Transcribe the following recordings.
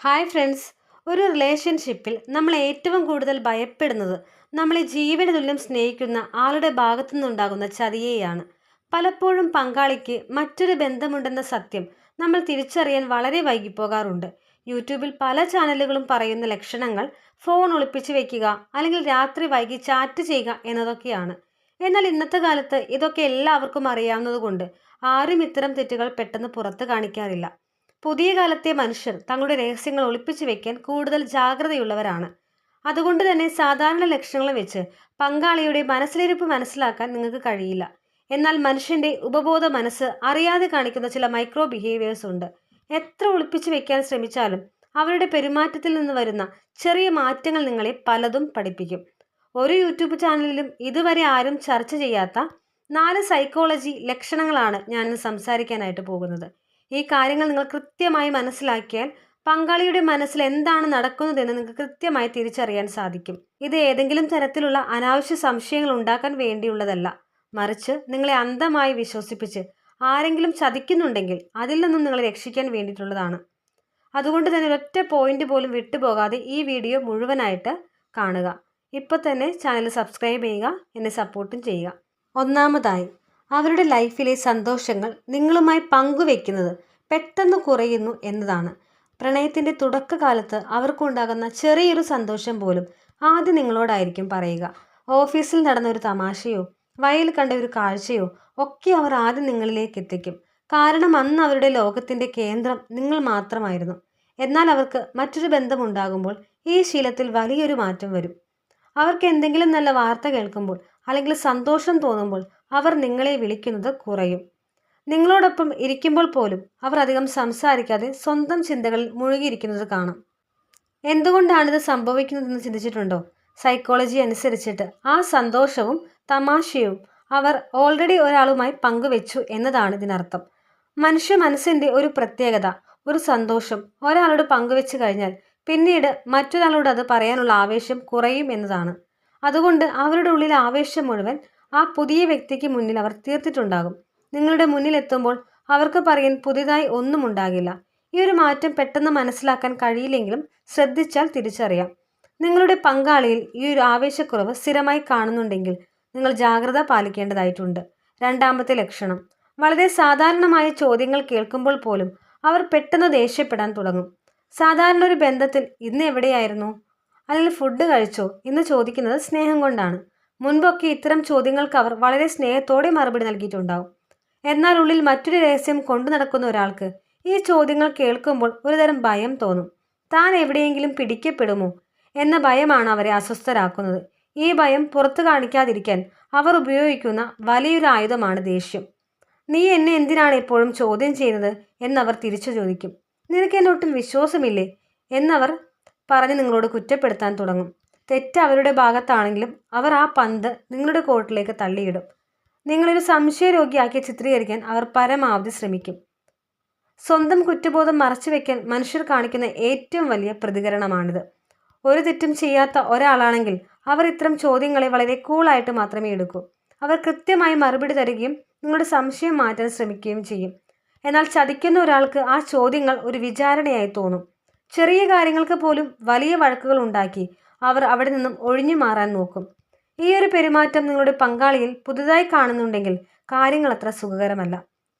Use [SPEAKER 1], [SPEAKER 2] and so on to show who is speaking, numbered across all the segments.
[SPEAKER 1] Hi friends. ഒരു റിലേഷൻഷിപ്പിൽ നമ്മൾ ഏറ്റവും കൂടുതൽ ഭയപ്പെടുന്നത് നമ്മളെ ജീവന് തുല്യം സ്നേഹിക്കുന്ന ആളുടെ ഭാഗത്തു നിന്നുണ്ടാകുന്ന ചതിയെയാണ്. പലപ്പോഴും പങ്കാളിക്ക് മറ്റൊരു ബന്ധമുണ്ടെന്ന സത്യം നമ്മൾ തിരിച്ചറിയാൻ വളരെ വൈകിപ്പോകാറുണ്ട്. യൂട്യൂബിൽ പല ചാനലുകളും പറയുന്ന ലക്ഷണങ്ങൾ ഫോൺ ഒളിപ്പിച്ചു വെക്കുക, അല്ലെങ്കിൽ രാത്രി വൈകി ചാറ്റ് ചെയ്യുക എന്നതൊക്കെയാണ്. എന്നാൽ ഇന്നത്തെ കാലത്ത് ഇതൊക്കെ എല്ലാവർക്കും അറിയാവുന്നതുകൊണ്ട് ആരും ഇത്തരം തെറ്റുകൾ പെട്ടെന്ന് പുറത്ത് കാണിക്കാറില്ല. പുതിയ കാലത്തെ മനുഷ്യർ തങ്ങളുടെ രഹസ്യങ്ങൾ ഒളിപ്പിച്ചു വെക്കാൻ കൂടുതൽ ജാഗ്രതയുള്ളവരാണ്. അതുകൊണ്ട് തന്നെ സാധാരണ ലക്ഷണങ്ങൾ വെച്ച് പങ്കാളിയുടെ മനസ്സിലിരിപ്പ് മനസ്സിലാക്കാൻ നിങ്ങൾക്ക് കഴിയില്ല. എന്നാൽ മനുഷ്യന്റെ ഉപബോധ മനസ്സ് അറിയാതെ കാണിക്കുന്ന ചില മൈക്രോ ബിഹേവിയേഴ്സ് ഉണ്ട്. എത്ര ഒളിപ്പിച്ചു വെക്കാൻ ശ്രമിച്ചാലും അവരുടെ പെരുമാറ്റത്തിൽ നിന്ന് വരുന്ന ചെറിയ മാറ്റങ്ങൾ നിങ്ങളെ പലതും പഠിപ്പിക്കും. ഒരു യൂട്യൂബ് ചാനലിലും ഇതുവരെ ആരും ചർച്ച ചെയ്യാത്ത 4 സൈക്കോളജി ലക്ഷണങ്ങളാണ് ഞാനിന്ന് സംസാരിക്കാനായിട്ട് പോകുന്നത്. ഈ കാര്യങ്ങൾ നിങ്ങൾ കൃത്യമായി മനസ്സിലാക്കിയാൽ പങ്കാളിയുടെ മനസ്സിൽ എന്താണ് നടക്കുന്നതെന്ന് നിങ്ങൾക്ക് കൃത്യമായി തിരിച്ചറിയാൻ സാധിക്കും. ഇത് ഏതെങ്കിലും തരത്തിലുള്ള അനാവശ്യ സംശയങ്ങൾ ഉണ്ടാക്കാൻ വേണ്ടിയുള്ളതല്ല, മറിച്ച് നിങ്ങളെ അന്ധമായി വിശ്വസിപ്പിച്ച് ആരെങ്കിലും ചതിക്കുന്നുണ്ടെങ്കിൽ അതിൽ നിന്നും നിങ്ങളെ രക്ഷിക്കാൻ വേണ്ടിയിട്ടുള്ളതാണ്. അതുകൊണ്ട് തന്നെ ഒരൊറ്റ പോയിന്റ് പോലും വിട്ടുപോകാതെ ഈ വീഡിയോ മുഴുവനായിട്ട് കാണുക. ഇപ്പോൾ തന്നെ ചാനൽ സബ്സ്ക്രൈബ് ചെയ്യുക, എന്നെ സപ്പോർട്ടും ചെയ്യുക. ഒന്നാമതായി, അവരുടെ ലൈഫിലെ സന്തോഷങ്ങൾ നിങ്ങളുമായി പങ്കുവെക്കുന്നത് പെട്ടെന്ന് കുറയുന്നു എന്നതാണ്. പ്രണയത്തിൻ്റെ തുടക്കകാലത്ത് അവർക്കുണ്ടാകുന്ന ചെറിയൊരു സന്തോഷം പോലും ആദ്യം നിങ്ങളോടായിരിക്കും പറയുക. ഓഫീസിൽ നടന്ന ഒരു തമാശയോ വയലിൽ കണ്ട ഒരു കാഴ്ചയോ ഒക്കെ അവർ ആദ്യം നിങ്ങളിലേക്ക് എത്തിക്കും. കാരണം അന്ന് അവരുടെ ലോകത്തിൻ്റെ കേന്ദ്രം നിങ്ങൾ മാത്രമായിരുന്നു. എന്നാൽ അവർക്ക് മറ്റൊരു ബന്ധമുണ്ടാകുമ്പോൾ ഈ ശീലത്തിൽ വലിയൊരു മാറ്റം വരും. അവർക്ക് എന്തെങ്കിലും നല്ല വാർത്ത കേൾക്കുമ്പോൾ അല്ലെങ്കിൽ സന്തോഷം തോന്നുമ്പോൾ അവർ നിങ്ങളെ വിളിക്കുന്നത് കുറയും. നിങ്ങളോടൊപ്പം ഇരിക്കുമ്പോൾ പോലും അവർ അധികം സംസാരിക്കാതെ സ്വന്തം ചിന്തകളിൽ മുഴുകിയിരിക്കുന്നത് കാണാം. എന്തുകൊണ്ടാണിത് സംഭവിക്കുന്നതെന്ന് ചിന്തിച്ചിട്ടുണ്ടോ? സൈക്കോളജി അനുസരിച്ചിട്ട് ആ സന്തോഷവും തമാശയും അവർ ഓൾറെഡി ഒരാളുമായി പങ്കുവെച്ചു എന്നതാണ് ഇതിനർത്ഥം. മനുഷ്യ മനസ്സിൻ്റെ ഒരു പ്രത്യേകത, ഒരു സന്തോഷം ഒരാളോട് പങ്കുവെച്ചു കഴിഞ്ഞാൽ പിന്നീട് മറ്റൊരാളോട് അത് പറയാനുള്ള ആവേശം കുറയും എന്നതാണ്. അതുകൊണ്ട് അവരുടെ ഉള്ളിലെ ആവേശം മുഴുവൻ ആ പുതിയ വ്യക്തിക്ക് മുന്നിൽ അവർ തീർത്തിട്ടുണ്ടാകും. നിങ്ങളുടെ മുന്നിൽ എത്തുമ്പോൾ അവർക്ക് പറയാൻ പുതിയതായി ഒന്നും ഉണ്ടാകില്ല. ഈ ഒരു മാറ്റം പെട്ടെന്ന് മനസ്സിലാക്കാൻ കഴിയില്ലെങ്കിലും ശ്രദ്ധിച്ചാൽ തിരിച്ചറിയാം. നിങ്ങളുടെ പങ്കാളിയിൽ ഈ ഒരു ആവേശക്കുറവ് സ്ഥിരമായി കാണുന്നുണ്ടെങ്കിൽ നിങ്ങൾ ജാഗ്രത പാലിക്കേണ്ടതായിട്ടുണ്ട്. രണ്ടാമത്തെ ലക്ഷണം, വളരെ സാധാരണമായ ചോദ്യങ്ങൾ കേൾക്കുമ്പോൾ പോലും അവർ പെട്ടെന്ന് ദേഷ്യപ്പെടാൻ തുടങ്ങും. സാധാരണ ഒരു ബന്ധത്തിൽ ഇന്ന് എവിടെയായിരുന്നു, അല്ലെങ്കിൽ ഫുഡ് കഴിച്ചോ എന്ന് ചോദിക്കുന്നത് സ്നേഹം കൊണ്ടാണ്. മുൻപൊക്കെ ഇത്തരം ചോദ്യങ്ങൾക്ക് അവർ വളരെ സ്നേഹത്തോടെ മറുപടി നൽകിയിട്ടുണ്ടാവും. എന്നാൽ ഉള്ളിൽ മറ്റൊരു രഹസ്യം കൊണ്ടു നടക്കുന്ന ഒരാൾക്ക് ഈ ചോദ്യങ്ങൾ കേൾക്കുമ്പോൾ ഒരുതരം ഭയം തോന്നും. താൻ എവിടെയെങ്കിലും പിടിക്കപ്പെടുമോ എന്ന ഭയമാണ് അവരെ അസ്വസ്ഥരാക്കുന്നത്. ഈ ഭയം പുറത്തു കാണിക്കാതിരിക്കാൻ അവർ ഉപയോഗിക്കുന്ന വലിയൊരു ആയുധമാണ് ദേഷ്യം. നീ എന്നെ എന്തിനാണ് എപ്പോഴും ചോദ്യം ചെയ്യുന്നത് എന്നവർ തിരിച്ചു ചോദിക്കും. നിനക്ക് എന്നെ ഒട്ടും വിശ്വാസമില്ലേ എന്നവർ പറഞ്ഞ് നിങ്ങളോട് കുറ്റപ്പെടുത്താൻ തുടങ്ങും. തെറ്റ് അവരുടെ ഭാഗത്താണെങ്കിലും അവർ ആ പന്ത് നിങ്ങളുടെ കോർട്ടിലേക്ക് തള്ളിയിടും. നിങ്ങളൊരു സംശയരോഗിയാക്കി ചിത്രീകരിക്കാൻ അവർ പരമാവധി ശ്രമിക്കും. സ്വന്തം കുറ്റബോധം മറച്ചുവെക്കാൻ മനുഷ്യർ കാണിക്കുന്ന ഏറ്റവും വലിയ പ്രതികരണമാണിത്. ഒരു തെറ്റും ചെയ്യാത്ത ഒരാളാണെങ്കിൽ അവർ ഇത്തരം ചോദ്യങ്ങളെ വളരെ കൂളായിട്ട് മാത്രമേ എടുക്കൂ. അവർ കൃത്യമായി മറുപടി തരികയും നിങ്ങളുടെ സംശയം മാറ്റാൻ ശ്രമിക്കുകയും ചെയ്യും. എന്നാൽ ചതിക്കുന്ന ഒരാൾക്ക് ആ ചോദ്യങ്ങൾ ഒരു വിചാരണയായി തോന്നും. ചെറിയ കാര്യങ്ങൾക്ക് പോലും വലിയ വഴക്കുകൾ ഉണ്ടാക്കി അവർ അവിടെ നിന്നും ഒഴിഞ്ഞു മാറാൻ നോക്കും. ഈ ഒരു പെരുമാറ്റം നിങ്ങളുടെ പങ്കാളിയിൽ പുതുതായി കാണുന്നുണ്ടെങ്കിൽ കാര്യങ്ങൾ അത്ര സുഖകരമല്ല.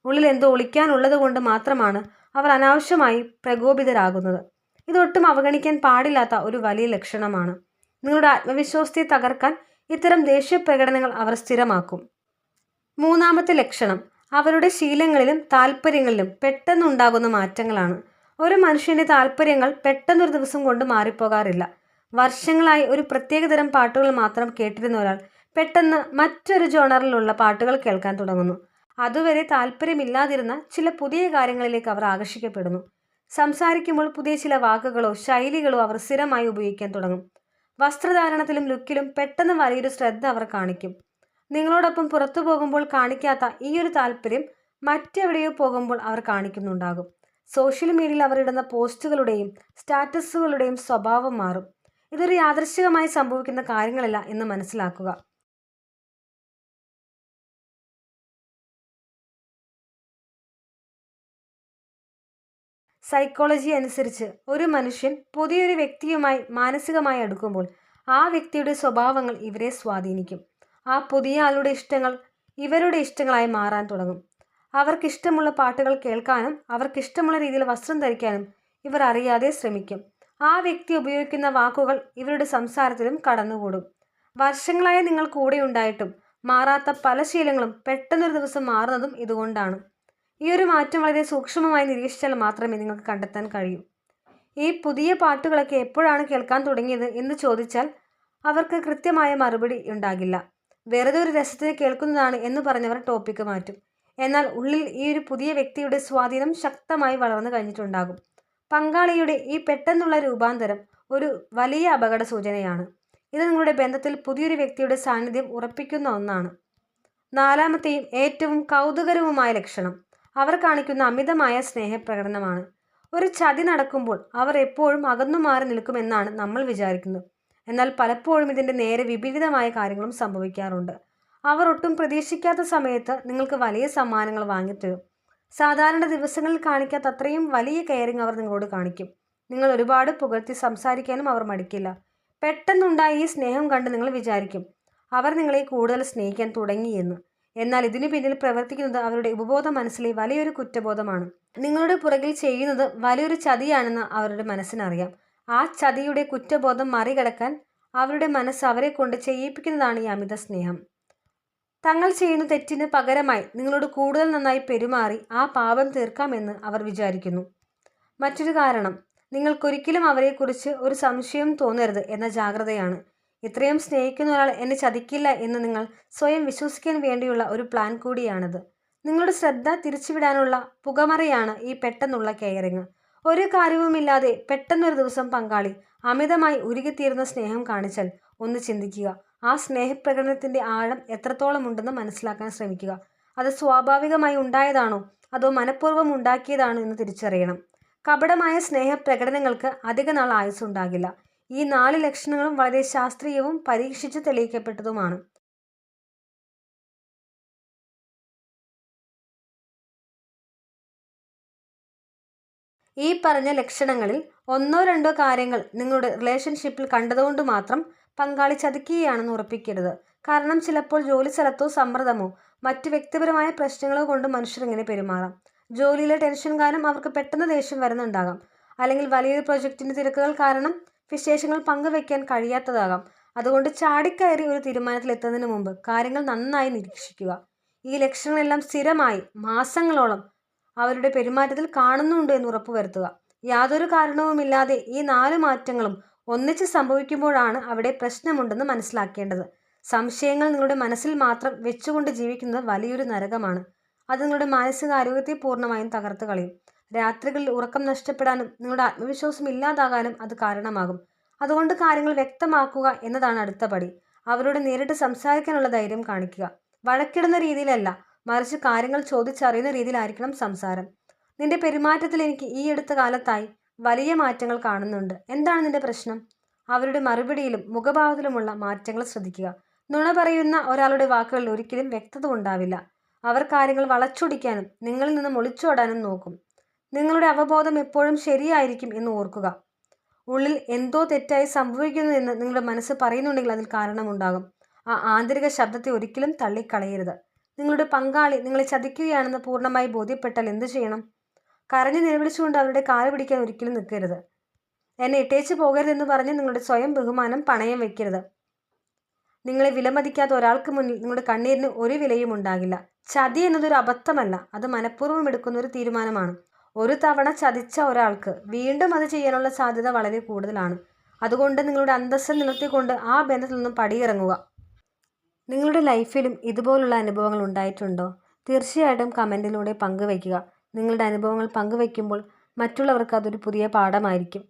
[SPEAKER 1] ഉള്ളിൽ എന്തോ ഒളിക്കാനുള്ളത് കൊണ്ട് മാത്രമാണ് അവർ അനാവശ്യമായി പ്രകോപിതരാകുന്നത്. ഇതൊട്ടും അവഗണിക്കാൻ പാടില്ലാത്ത ഒരു വലിയ ലക്ഷണമാണ്. നിങ്ങളുടെ ആത്മവിശ്വാസത്തെ തകർക്കാൻ ഇത്തരം ദേഷ്യ പ്രകടനങ്ങൾ അവർ സ്ഥിരമാക്കും. മൂന്നാമത്തെ ലക്ഷണം, അവരുടെ ശീലങ്ങളിലും താല്പര്യങ്ങളിലും പെട്ടെന്നുണ്ടാകുന്ന മാറ്റങ്ങളാണ്. ഒരു മനുഷ്യൻ്റെ താല്പര്യങ്ങൾ പെട്ടെന്നൊരു ദിവസം കൊണ്ട് മാറിപ്പോകാറില്ല. വർഷങ്ങളായി ഒരു പ്രത്യേകതരം പാട്ടുകൾ മാത്രം കേട്ടിരുന്ന ഒരാൾ പെട്ടെന്ന് മറ്റൊരു ജോണറിലുള്ള പാട്ടുകൾ കേൾക്കാൻ തുടങ്ങുന്നു. അതുവരെ താല്പര്യമില്ലാതിരുന്ന ചില പുതിയ കാര്യങ്ങളിലേക്ക് അവർ ആകർഷിക്കപ്പെടുന്നു. സംസാരിക്കുമ്പോൾ പുതിയ ചില വാക്കുകളോ ശൈലികളോ അവർ സ്ഥിരമായി ഉപയോഗിക്കാൻ തുടങ്ങും. വസ്ത്രധാരണത്തിലും ലുക്കിലും പെട്ടെന്ന് വലിയൊരു ശ്രദ്ധ അവർ കാണിക്കും. നിങ്ങളോടൊപ്പം പുറത്തു പോകുമ്പോൾ കാണിക്കാത്ത ഈ ഒരു താല്പര്യം മറ്റെവിടെയോ പോകുമ്പോൾ അവർ കാണിക്കുന്നുണ്ടാകും. സോഷ്യൽ മീഡിയയിൽ അവർ ഇടുന്ന പോസ്റ്റുകളുടെയും സ്റ്റാറ്റസുകളുടെയും സ്വഭാവം മാറും. ഇതൊരു യാദൃശ്ചികമായി സംഭവിക്കുന്ന കാര്യങ്ങളല്ല എന്ന് മനസ്സിലാക്കുക. സൈക്കോളജി അനുസരിച്ച് ഒരു മനുഷ്യൻ പുതിയൊരു വ്യക്തിയുമായി മാനസികമായി അടുക്കുമ്പോൾ ആ വ്യക്തിയുടെ സ്വഭാവങ്ങൾ ഇവരെ സ്വാധീനിക്കും. ആ പുതിയ ആളുടെ ഇഷ്ടങ്ങൾ ഇവരുടെ ഇഷ്ടങ്ങളായി മാറാൻ തുടങ്ങും. അവർക്കിഷ്ടമുള്ള പാട്ടുകൾ കേൾക്കാനും അവർക്കിഷ്ടമുള്ള രീതിയിൽ വസ്ത്രം ധരിക്കാനും ഇവർ അറിയാതെ ശ്രമിക്കും. ആ വ്യക്തി ഉപയോഗിക്കുന്ന വാക്കുകൾ ഇവരുടെ സംസാരത്തിലും കടന്നുകൂടും. വർഷങ്ങളായി നിങ്ങൾ കൂടെ ഉണ്ടായിട്ടും മാറാത്ത പല ശീലങ്ങളും പെട്ടെന്നൊരു ദിവസം മാറുന്നതും ഇതുകൊണ്ടാണ്. ഈ ഒരു മാറ്റം വളരെ സൂക്ഷ്മമായി നിരീക്ഷിച്ചാൽ മാത്രമേ നിങ്ങൾക്ക് കണ്ടെത്താൻ കഴിയൂ. ഈ പുതിയ പാട്ടുകളൊക്കെ എപ്പോഴാണ് കേൾക്കാൻ തുടങ്ങിയത് എന്ന് ചോദിച്ചാൽ അവർക്ക് കൃത്യമായ മറുപടി ഉണ്ടാകില്ല. വെറുതെ ഒരു രസത്തിന് കേൾക്കുന്നതാണ് എന്ന് പറഞ്ഞവർ ടോപ്പിക്ക് മാറ്റും. എന്നാൽ ഉള്ളിൽ ഈ ഒരു പുതിയ വ്യക്തിയുടെ സ്വാധീനം ശക്തമായി വളർന്നു കഴിഞ്ഞിട്ടുണ്ടാകും. പങ്കാളിയുടെ ഈ പെട്ടെന്നുള്ള രൂപാന്തരം ഒരു വലിയ അപകട സൂചനയാണ്. ഇത് നിങ്ങളുടെ ബന്ധത്തിൽ പുതിയൊരു വ്യക്തിയുടെ സാന്നിധ്യം ഉറപ്പിക്കുന്ന ഒന്നാണ്. നാലാമത്തെയും ഏറ്റവും കൗതുകരവുമായ ലക്ഷണം അവർ കാണിക്കുന്ന അമിതമായ സ്നേഹപ്രകടനമാണ്. ഒരു ചതി നടക്കുമ്പോൾ അവർ എപ്പോഴും അകന്നു മാറി നിൽക്കുമെന്നാണ് നമ്മൾ വിചാരിക്കുന്നത്. എന്നാൽ പലപ്പോഴും ഇതിൻ്റെ നേരെ വിപരീതമായ കാര്യങ്ങളും സംഭവിക്കാറുണ്ട്. അവർ ഒട്ടും പ്രതീക്ഷിക്കാത്ത സമയത്ത് നിങ്ങൾക്ക് വലിയ സമ്മാനങ്ങൾ വാങ്ങിത്തരും. സാധാരണ ദിവസങ്ങളിൽ കാണിക്കാത്ത അത്രയും വലിയ കെയറിങ് അവർ നിങ്ങളോട് കാണിക്കും. നിങ്ങൾ ഒരുപാട് പുകഴ്ത്തി സംസാരിക്കാനും അവർ മടിക്കില്ല. പെട്ടെന്നുണ്ടായ ഈ സ്നേഹം കണ്ട് നിങ്ങൾ വിചാരിക്കും അവർ നിങ്ങളെ കൂടുതൽ സ്നേഹിക്കാൻ തുടങ്ങിയെന്ന്. എന്നാൽ ഇതിനു പിന്നിൽ പ്രവർത്തിക്കുന്നത് അവരുടെ ഉപബോധ മനസ്സിലെ വലിയൊരു കുറ്റബോധമാണ്. നിങ്ങളുടെ പുറകിൽ ചെയ്യുന്നത് വലിയൊരു ചതിയാണെന്ന് അവരുടെ മനസ്സിനറിയാം. ആ ചതിയുടെ കുറ്റബോധം മറികടക്കാൻ അവരുടെ മനസ്സ് അവരെ കൊണ്ട് ചെയ്യിപ്പിക്കുന്നതാണ് ഈ അമിത സ്നേഹം. തങ്ങൾ ചെയ്യുന്ന തെറ്റിന് പകരമായി നിങ്ങളോട് കൂടുതൽ നന്നായി പെരുമാറി ആ പാപം തീർക്കാമെന്ന് അവർ വിചാരിക്കുന്നു. മറ്റൊരു കാരണം നിങ്ങൾക്കൊരിക്കലും അവരെക്കുറിച്ച് ഒരു സംശയം തോന്നരുത് എന്ന ജാഗ്രതയാണ്. ഇത്രയും സ്നേഹിക്കുന്ന ഒരാൾ എന്നെ ചതിക്കില്ല എന്ന് നിങ്ങൾ സ്വയം വിശ്വസിക്കാൻ വേണ്ടിയുള്ള ഒരു പ്ലാൻ കൂടിയാണിത്. നിങ്ങളുടെ ശ്രദ്ധ തിരിച്ചുവിടാനുള്ള പുകമറയാണ് ഈ പെട്ടെന്നുള്ള കെയറിങ്. ഒരു കാര്യവുമില്ലാതെ പെട്ടെന്നൊരു ദിവസം പങ്കാളി അമിതമായി ഉരുകിത്തീരുന്ന സ്നേഹം കാണിച്ചാൽ ഒന്ന് ചിന്തിക്കുക. ആ സ്നേഹപ്രകടനത്തിൻ്റെ ആഴം എത്രത്തോളം ഉണ്ടെന്ന് മനസ്സിലാക്കാൻ ശ്രമിക്കുക. അത് സ്വാഭാവികമായി ഉണ്ടായതാണോ അതോ മനഃപൂർവ്വം ഉണ്ടാക്കിയതാണോ എന്ന് തിരിച്ചറിയണം. കപടമായ സ്നേഹപ്രകടനങ്ങൾക്ക് അധിക നാൾ ആയുസ്സുണ്ടാകില്ല. ഈ 4 ലക്ഷണങ്ങളും വളരെ ശാസ്ത്രീയവും പരീക്ഷിച്ച് തെളിയിക്കപ്പെട്ടതുമാണ്. ഈ പറഞ്ഞ ലക്ഷണങ്ങളിൽ ഒന്നോ രണ്ടോ കാര്യങ്ങൾ നിങ്ങളുടെ റിലേഷൻഷിപ്പിൽ കണ്ടതുകൊണ്ട് മാത്രം പങ്കാളി ചതിക്കുകയാണെന്ന് ഉറപ്പിക്കരുത്. കാരണം ചിലപ്പോൾ ജോലി സ്ഥലത്തോ സമ്മർദ്ദമോ മറ്റ് വ്യക്തിപരമായ പ്രശ്നങ്ങളോ കൊണ്ട് മനുഷ്യരിങ്ങനെ പെരുമാറാം. ജോലിയിലെ ടെൻഷൻ കാരണം അവർക്ക് പെട്ടെന്ന് ദേഷ്യം വരുന്നുണ്ടാകാം. അല്ലെങ്കിൽ വലിയൊരു പ്രൊജക്റ്റിൻ്റെ തിരക്കുകൾ കാരണം വിശേഷങ്ങൾ പങ്കുവെക്കാൻ കഴിയാത്തതാകാം. അതുകൊണ്ട് ചാടിക്കയറി ഒരു തീരുമാനത്തിലെത്തുന്നതിന് മുമ്പ് കാര്യങ്ങൾ നന്നായി നിരീക്ഷിക്കുക. ഈ ലക്ഷണങ്ങളെല്ലാം സ്ഥിരമായി മാസങ്ങളോളം അവരുടെ പെരുമാറ്റത്തിൽ കാണുന്നുണ്ട് എന്ന് ഉറപ്പുവരുത്തുക. യാതൊരു കാരണവുമില്ലാതെ ഈ 4 മാറ്റങ്ങളും ഒന്നിച്ച് സംഭവിക്കുമ്പോഴാണ് അവിടെ പ്രശ്നമുണ്ടെന്ന് മനസ്സിലാക്കേണ്ടത്. സംശയങ്ങൾ നിങ്ങളുടെ മനസ്സിൽ മാത്രം വെച്ചുകൊണ്ട് ജീവിക്കുന്നത് വലിയൊരു നരകമാണ്. അത് നിങ്ങളുടെ മാനസികാരോഗ്യത്തെ പൂർണ്ണമായും തകർത്ത് കളയും. രാത്രികളിൽ ഉറക്കം നഷ്ടപ്പെടാനും നിങ്ങളുടെ ആത്മവിശ്വാസം ഇല്ലാതാകാനും അത് കാരണമാകും. അതുകൊണ്ട് കാര്യങ്ങൾ വ്യക്തമാക്കുക എന്നതാണ് അടുത്ത പടി. അവരോട് നേരിട്ട് സംസാരിക്കാനുള്ള ധൈര്യം കാണിക്കുക. വഴക്കിടുന്ന രീതിയിലല്ല, മറിച്ച് കാര്യങ്ങൾ ചോദിച്ചറിയുന്ന രീതിയിലായിരിക്കണം സംസാരം. നിന്റെ പെരുമാറ്റത്തിൽ എനിക്ക് ഈ അടുത്ത കാലത്തായി വലിയ മാറ്റങ്ങൾ കാണുന്നുണ്ട്. എന്താണ് നിന്റെ പ്രശ്നം? അവരുടെ മറുപടിയിലും മുഖഭാവത്തിലുമുള്ള മാറ്റങ്ങൾ ശ്രദ്ധിക്കുക. നുണ പറയുന്ന ഒരാളുടെ വാക്കുകളിൽ ഒരിക്കലും വ്യക്തത ഉണ്ടാവില്ല. അവർ കാര്യങ്ങൾ വളച്ചൊടിക്കാനും നിങ്ങളിൽ നിന്നും ഒളിച്ചോടാനും നോക്കും. നിങ്ങളുടെ അവബോധം എപ്പോഴും ശരിയായിരിക്കും എന്ന് ഓർക്കുക. ഉള്ളിൽ എന്തോ തെറ്റായി സംഭവിക്കുന്നു എന്ന് നിങ്ങളുടെ മനസ്സ് പറയുന്നുണ്ടെങ്കിൽ അതിൽ കാരണമുണ്ടാകും. ആ ആന്തരിക ശബ്ദത്തെ ഒരിക്കലും തള്ളിക്കളയരുത്. നിങ്ങളുടെ പങ്കാളി നിങ്ങളെ ചതിക്കുകയാണെന്ന് പൂർണ്ണമായി ബോധ്യപ്പെട്ടാൽ എന്തു ചെയ്യണം? കരഞ്ഞു നിലവിളിച്ചുകൊണ്ട് അവരുടെ കാല് പിടിക്കാൻ ഒരിക്കലും നിൽക്കരുത്. എന്നെ ഇട്ടേച്ച് പോകരുതെന്ന് പറഞ്ഞ് നിങ്ങളുടെ സ്വയം ബഹുമാനം പണയം വയ്ക്കരുത്. നിങ്ങളെ വിലമതിക്കാത്ത ഒരാൾക്ക് മുന്നിൽ നിങ്ങളുടെ കണ്ണീരിന് ഒരു വിലയും ഉണ്ടാകില്ല. ചതി എന്നതൊരു അബദ്ധമല്ല, അത് മനഃപൂർവ്വം എടുക്കുന്ന ഒരു തീരുമാനമാണ്. ഒരു തവണ ചതിച്ച ഒരാൾക്ക് വീണ്ടും അത് ചെയ്യാനുള്ള സാധ്യത വളരെ കൂടുതലാണ്. അതുകൊണ്ട് നിങ്ങളുടെ അന്തസ്സ് നിലർത്തിക്കൊണ്ട് ആ ബന്ധത്തിൽ നിന്നും പടിയിറങ്ങുക. നിങ്ങളുടെ ലൈഫിലും ഇതുപോലുള്ള അനുഭവങ്ങൾ ഉണ്ടായിട്ടുണ്ടോ? തീർച്ചയായിട്ടും കമൻറ്റിലൂടെ പങ്കുവയ്ക്കുക. നിങ്ങളുടെ അനുഭവങ്ങൾ പങ്കുവയ്ക്കുമ്പോൾ മറ്റുള്ളവർക്ക് അതൊരു പുതിയ പാഠമായിരിക്കും.